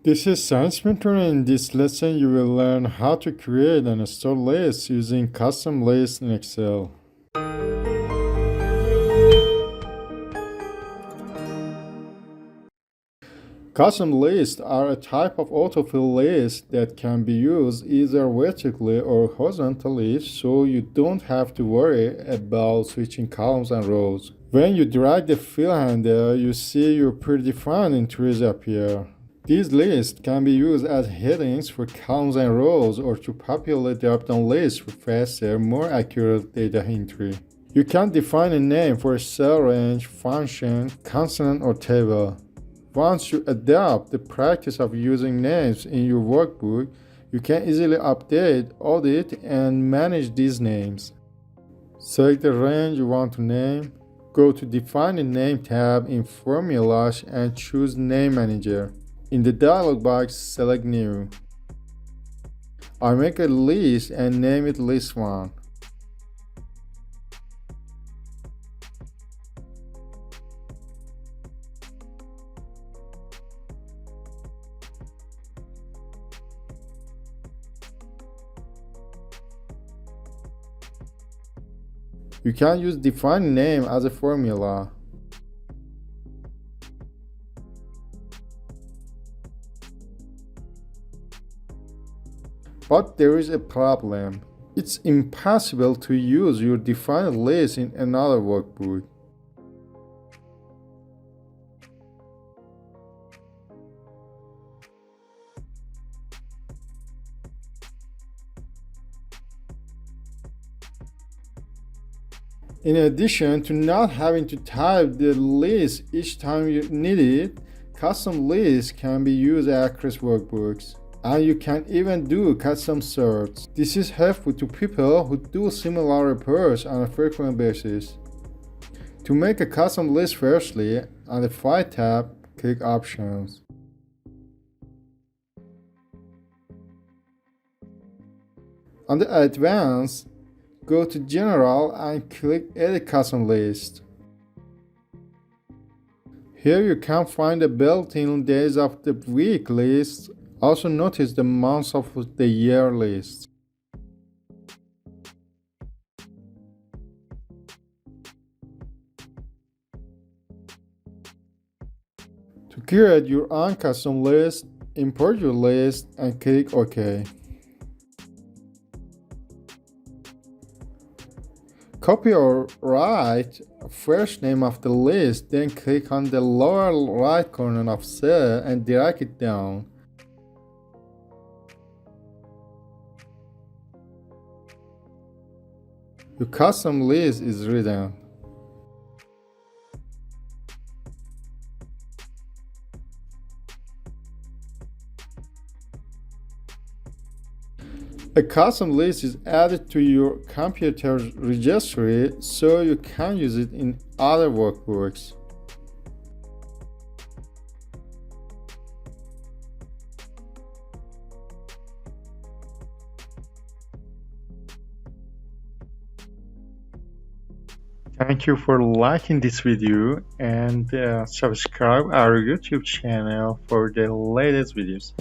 This is Science Mentor. In this lesson, you will learn how to create and store lists using custom lists in Excel. Custom lists are a type of autofill list that can be used either vertically or horizontally, so you don't have to worry about switching columns and rows. When you drag the fill handle, you see your predefined entries appear. These lists can be used as headings for columns and rows or to populate drop-down lists for faster, more accurate data entry. You can define a name for a cell range, function, constant, or table. Once you adopt the practice of using names in your workbook, you can easily update, audit, and manage these names. Select the range you want to name. Go to Define a Name tab in Formulas and choose Name Manager. In the dialog box, select New. I make a list and name it List 1. You can use define name as a formula. But there is a problem. It's impossible to use your defined list in another workbook. In addition to not having to type the list each time you need it, custom lists can be used across workbooks. And you can even do custom sorts. This is helpful to people who do similar reports on a frequent basis. To make a custom list, firstly, on the File tab, click Options. On the Advanced, go to General and click Edit Custom List. Here you can find the built-in days of the week list. Also notice the months of the year list. To create your own custom list, import your list and click OK. Copy or write first name of the list, then click on the lower right corner of cell and drag it down. Your custom list is written. A custom list is added to your computer registry so you can use it in other workbooks. Thank you for liking this video and subscribe our YouTube channel for the latest videos.